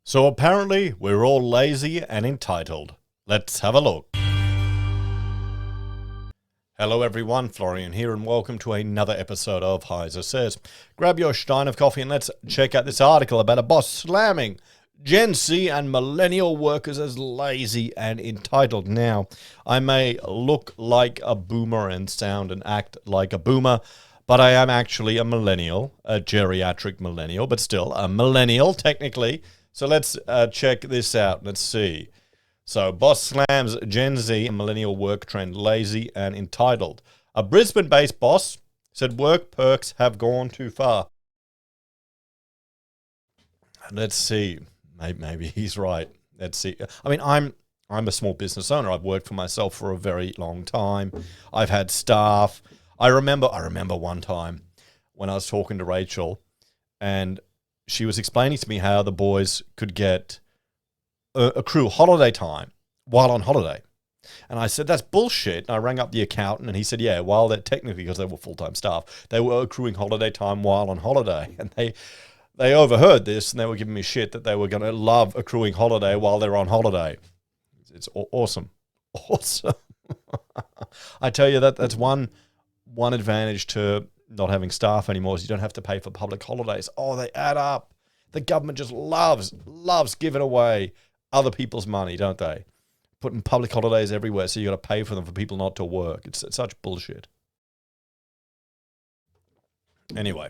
So apparently we're all lazy and entitled. Let's have a look. Hello everyone, Florian here and welcome to another episode of HeiseSays. Grab your stein of coffee and let's check out this article about a boss slamming Gen Z and millennial workers as lazy and entitled. Now, I may look like a boomer and sound and act like a boomer, but I am actually a millennial, a geriatric millennial, but still a millennial technically. So let's check this out. Let's see. So boss slams Gen Z and millennial work trend lazy and entitled. A Brisbane-based boss said work perks have gone too far. Let's see. Maybe he's right. Let's see. I mean, I'm a small business owner. I've worked for myself for a very long time. I've had staff. I remember one time when I was talking to Rachel and she was explaining to me how the boys could get accrue holiday time while on holiday. And I said, that's bullshit. And I rang up the accountant and he said, yeah, while they're technically, because they were full-time staff, they were accruing holiday time while on holiday. And they overheard this and they were giving me shit that they were going to love accruing holiday while they're on holiday. It's awesome. Awesome. I tell you, that's one advantage to not having staff anymore is you don't have to pay for public holidays. Oh, they add up. The government just loves giving away other people's money, don't they? Putting public holidays everywhere, so you got to pay for them for people not to work. It's such bullshit. Anyway,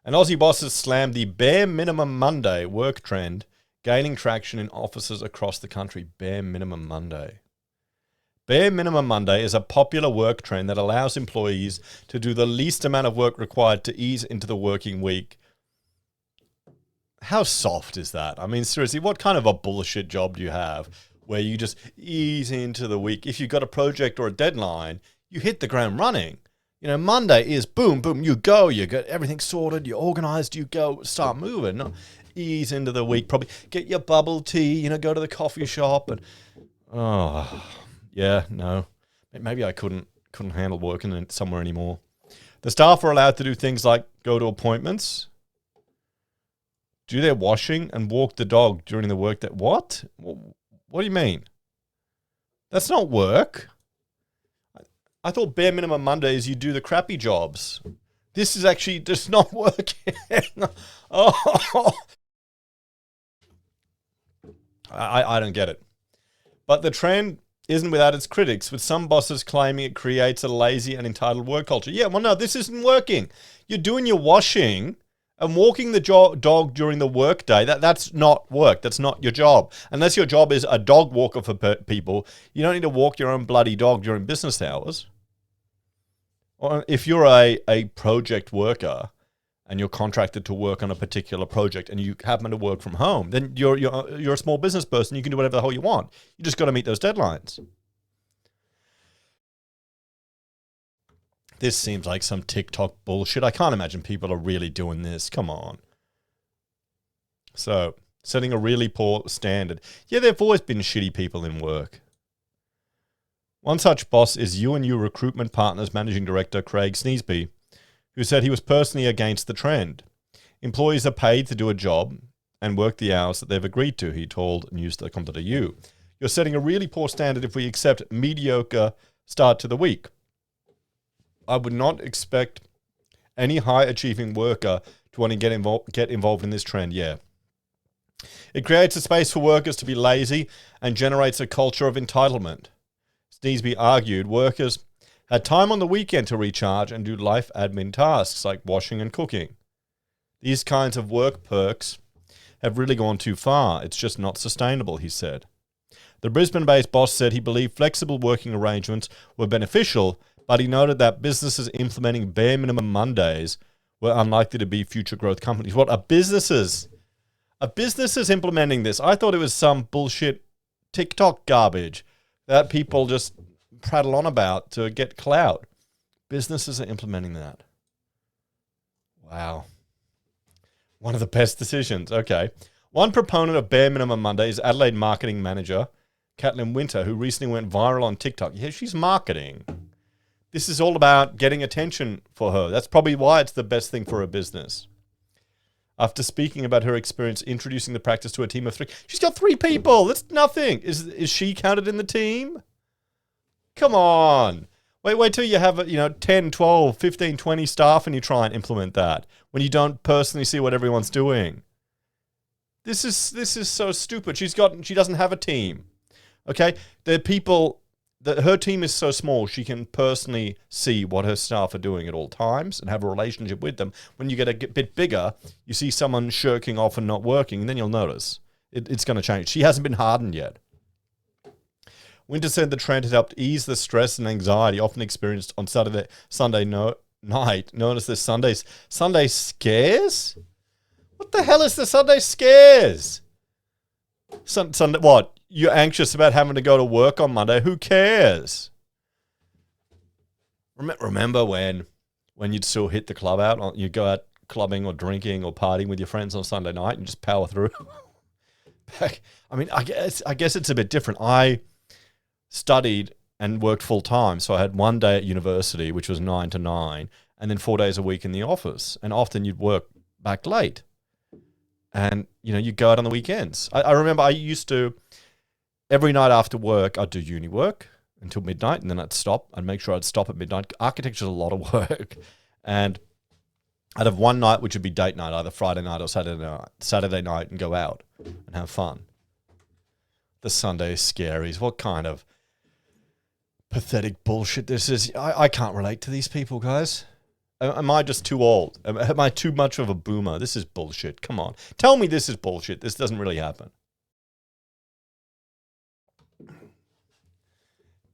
an Aussie boss has slammed the bare minimum Monday work trend, gaining traction in offices across the country. Bare minimum Monday. Bare Minimum Monday is a popular work trend that allows employees to do the least amount of work required to ease into the working week. How soft is that? I mean, seriously, what kind of a bullshit job do you have where you just ease into the week? If you've got a project or a deadline, you hit the ground running. You know, Monday is boom, boom, you go, you get everything sorted, you're organized, you go, start moving. No, ease into the week, probably get your bubble tea, go to the coffee shop and, yeah, no. Maybe I couldn't handle working somewhere anymore. The staff are allowed to do things like go to appointments, do their washing, and walk the dog during the work day. What? What do you mean? That's not work. I thought bare minimum Monday is you do the crappy jobs. This is actually just not working. Oh, I don't get it. But the trend isn't without its critics, with some bosses claiming it creates a lazy and entitled work culture. Yeah, well, no, this isn't working. You're doing your washing and walking the dog during the work day. That's not work. That's not your job. Unless your job is a dog walker for people, you don't need to walk your own bloody dog during business hours. Or if you're a project worker and you're contracted to work on a particular project and you happen to work from home, then you're a small business person. You can do whatever the hell you want. You just got to meet those deadlines. This seems like some TikTok bullshit. I can't imagine people are really doing this. Come on. So, setting a really poor standard. Yeah, there have always been shitty people in work. One such boss is U&U Recruitment Partners Managing Director Craig Sneesby, who said he was personally against the trend. Employees are paid to do a job and work the hours that they've agreed to, he told news.com.au. You're setting a really poor standard if we accept mediocre start to the week. I would not expect any high-achieving worker to want to get involved in this trend, yeah. It creates a space for workers to be lazy and generates a culture of entitlement. Sneesby argued workers had time on the weekend to recharge and do life admin tasks like washing and cooking. These kinds of work perks have really gone too far. It's just not sustainable, he said. The Brisbane-based boss said he believed flexible working arrangements were beneficial, but he noted that businesses implementing bare minimum Mondays were unlikely to be future growth companies. What are businesses? Are businesses implementing this? I thought it was some bullshit TikTok garbage that people just prattle on about to get clout. Businesses are implementing that. Wow. One of the best decisions. Okay. One proponent of bare minimum Monday is Adelaide marketing manager Caitlin Winter, who recently went viral on TikTok. Yeah, she's marketing. This is all about getting attention for her. That's probably why it's the best thing for her business. After speaking about her experience introducing the practice to a team of 3. She's got 3 people. That's nothing. Is she counted in the team? Come on. Wait till you have 10, 12, 15, 20 staff and you try and implement that when you don't personally see what everyone's doing. This is so stupid. She doesn't have a team. Okay? The people her team is so small, she can personally see what her staff are doing at all times and have a relationship with them. When you get a bit bigger, you see someone shirking off and not working, and then you'll notice. It's going to change. She hasn't been hardened yet. Winter said the trend had helped ease the stress and anxiety often experienced on Sunday night, known as the Sunday scares? What the hell is the Sunday scares? Sunday, what? You're anxious about having to go to work on Monday? Who cares? Remember when you'd still hit the club out? You'd go out clubbing or drinking or partying with your friends on Sunday night and just power through? I mean, I guess it's a bit different. I studied and worked full time, so I had one day at university, which was 9 to 9, and then 4 days a week in the office. And often you'd work back late. And, you'd go out on the weekends. I remember I used to... Every night after work, I'd do uni work until midnight, and then I'd stop. I'd make sure I'd stop at midnight. Architecture's a lot of work. And I'd have one night, which would be date night, either Friday night or Saturday night, and go out and have fun. The Sunday scaries. What kind of pathetic bullshit this is? I can't relate to these people, guys. Am I just too old? Am I too much of a boomer? This is bullshit. Come on. Tell me this is bullshit. This doesn't really happen.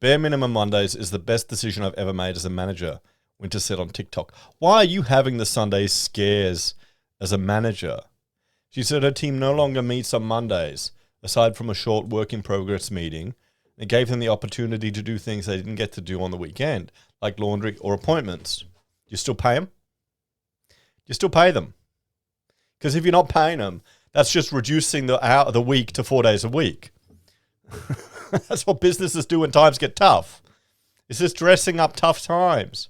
Bare minimum Mondays is the best decision I've ever made as a manager, Winter said on TikTok. Why are you having the Sunday scares as a manager? She said her team no longer meets on Mondays, aside from a short work in progress meeting. It gave them the opportunity to do things they didn't get to do on the weekend, like laundry or appointments. Do you still pay them? You still pay them. Because if you're not paying them, that's just reducing the week to 4 days a week. That's what businesses do when times get tough. It's just dressing up tough times.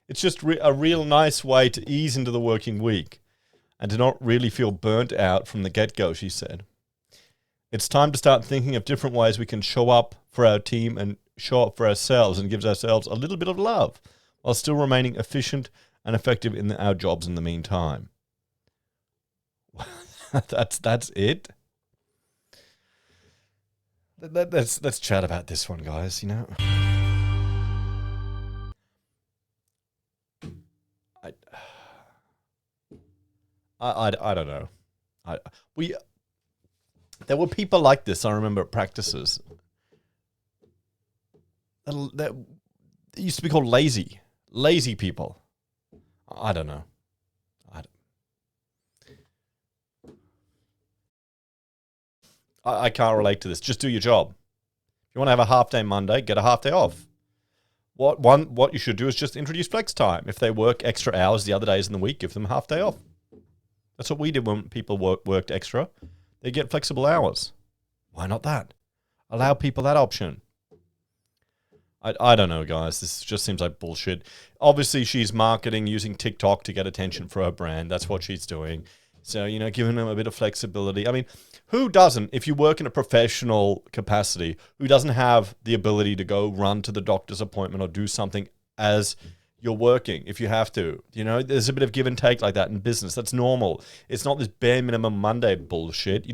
It's just a real nice way to ease into the working week and to not really feel burnt out from the get-go, she said. It's time to start thinking of different ways we can show up for our team and show up for ourselves, and gives ourselves a little bit of love while still remaining efficient and effective in our jobs in the meantime. That's it? Let's chat about this one, guys. I don't know. There were people like this, I remember, at practices. That used to be called lazy people. I don't know. I can't relate to this. Just do your job. If you want to have a half-day Monday, get a half-day off. What you should do is just introduce flex time. If they work extra hours the other days in the week, give them a half-day off. That's what we did when people worked extra. They get flexible hours. Why not that? Allow people that option. I don't know, guys. This just seems like bullshit. Obviously, she's marketing using TikTok to get attention for her brand. That's what she's doing. So, giving them a bit of flexibility. I mean, who doesn't, if you work in a professional capacity, who doesn't have the ability to go run to the doctor's appointment or do something as you're working, if you have to? There's a bit of give and take like that in business. That's normal. It's not this bare minimum Monday bullshit.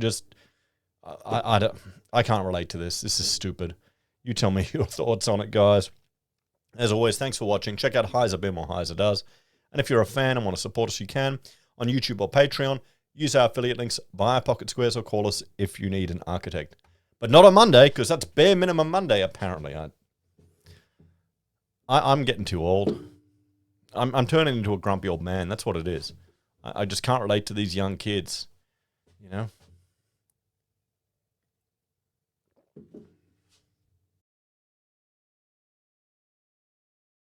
I can't relate to this. This is stupid. You tell me your thoughts on it, guys. As always, thanks for watching. Check out Heise, a bit more Heise does. And if you're a fan and want to support us, you can on YouTube or Patreon. Use our affiliate links via Pocket Squares or call us if you need an architect. But not on Monday, because that's bare minimum Monday, apparently. I'm getting too old. I'm turning into a grumpy old man. That's what it is. I just can't relate to these young kids,